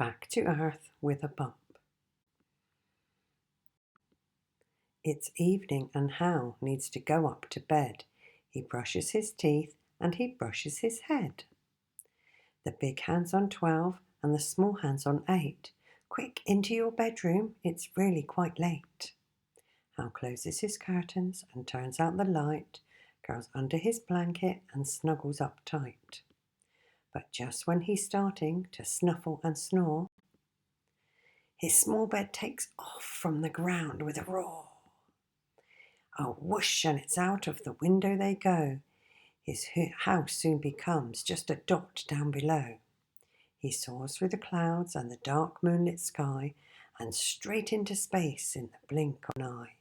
back to earth with a bump. It's evening and Hal needs to go up to bed. He brushes his teeth and he brushes his head. The big hand's on 12 and the small hand's on 8. Quick, into your bedroom, it's really quite late. Hal closes his curtains and turns out the light, curls under his blanket and snuggles up tight. But just when he's starting to snuffle and snore, his small bed takes off from the ground with a roar. A whoosh and it's out of the window they go. His house soon becomes just a dot down below. He soars through the clouds and the dark moonlit sky and straight into space in the blink of an eye.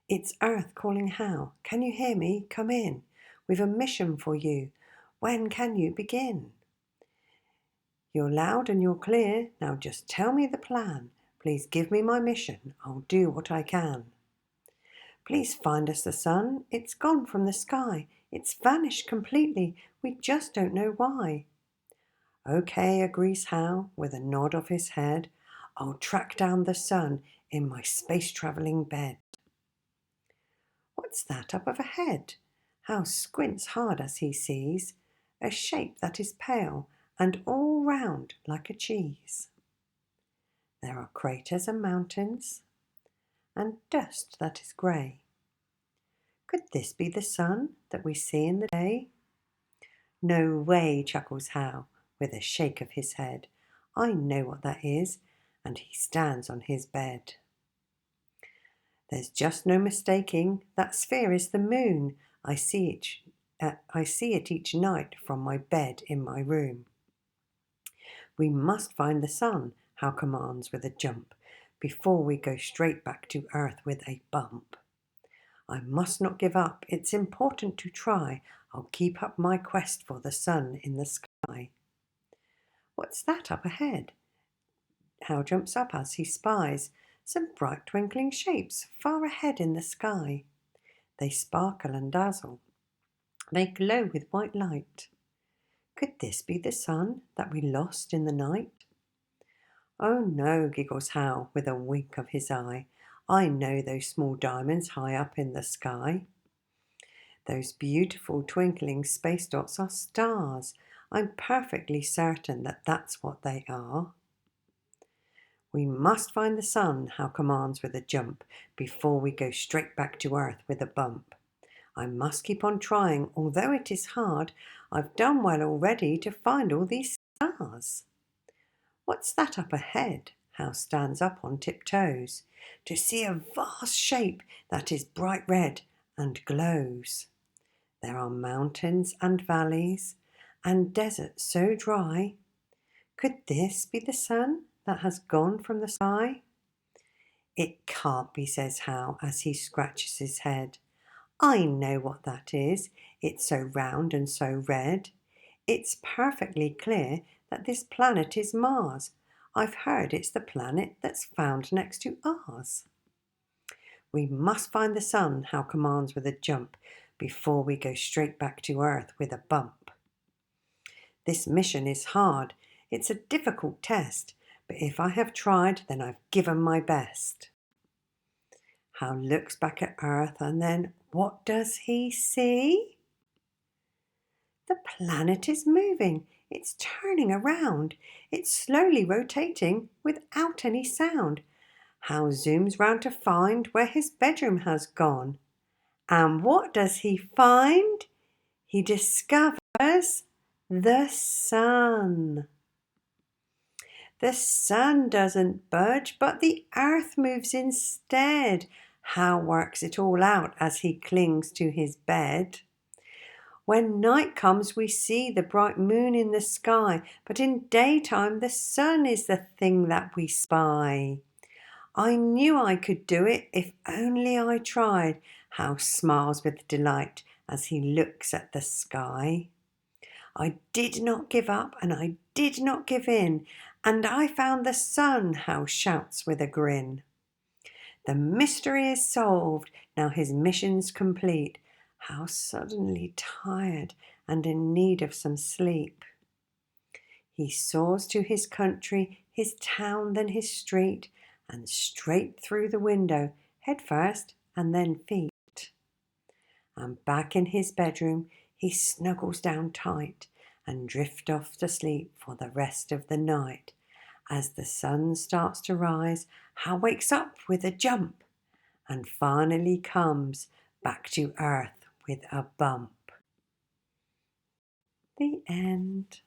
It's Earth calling Hal. Can you hear me? Come in. We've a mission for you. When can you begin? You're loud and you're clear. Now just tell me the plan. Please give me my mission. I'll do what I can. Please find us the sun. It's gone from the sky. It's vanished completely. We just don't know why. Okay, agrees Hal with a nod of his head. I'll track down the sun in my space-travelling bed. What's that up overhead? Hal squints hard as he sees a shape that is pale and all round like a cheese. There are craters and mountains and dust that is grey. Could this be the sun that we see in the day? No way, chuckles Hal with a shake of his head. I know what that is, and he stands on his bed. There's just no mistaking, that sphere is the moon. I see it each night from my bed in my room. We must find the sun, Hal commands with a jump, before we go straight back to earth with a bump. I must not give up, it's important to try. I'll keep up my quest for the sun in the sky. What's that up ahead? Hal jumps up as he spies some bright twinkling shapes far ahead in the sky. They sparkle and dazzle. They glow with white light. Could this be the sun that we lost in the night? Oh no, giggles Hal with a wink of his eye. I know those small diamonds high up in the sky. Those beautiful twinkling space dots are stars. I'm perfectly certain that that's what they are. We must find the sun, Hal commands with a jump, before we go straight back to earth with a bump. I must keep on trying, although it is hard. I've done well already to find all these stars. What's that up ahead? Hal stands up on tiptoes to see a vast shape that is bright red and glows. There are mountains and valleys and deserts so dry. Could this be the sun that has gone from the sky? It can't be, says Hal as he scratches his head. I know what that is. It's so round and so red. It's perfectly clear that this planet is Mars. I've heard it's the planet that's found next to ours. We must find the sun, Hal commands with a jump, before we go straight back to Earth with a bump. This mission is hard. It's a difficult test, but if I have tried, then I've given my best. Hal looks back at Earth and then what does he see? The planet is moving. It's turning around. It's slowly rotating without any sound. Hal zooms round to find where his bedroom has gone. And what does he find? He discovers the sun. The sun doesn't budge, but the earth moves instead. Hal works it all out as he clings to his bed. When night comes, we see the bright moon in the sky, but in daytime, the sun is the thing that we spy. I knew I could do it if only I tried. Hal smiles with delight as he looks at the sky. I did not give up and I did not give in, and I found the sun, Hal shouts with a grin. The mystery is solved, now his mission's complete. Hal's suddenly tired and in need of some sleep. He soars to his country, his town, then his street, and straight through the window, head first and then feet. And back in his bedroom, he snuggles down tight and drifts off to sleep for the rest of the night. As the sun starts to rise, Hal wakes up with a jump and finally comes back to earth with a bump. The end.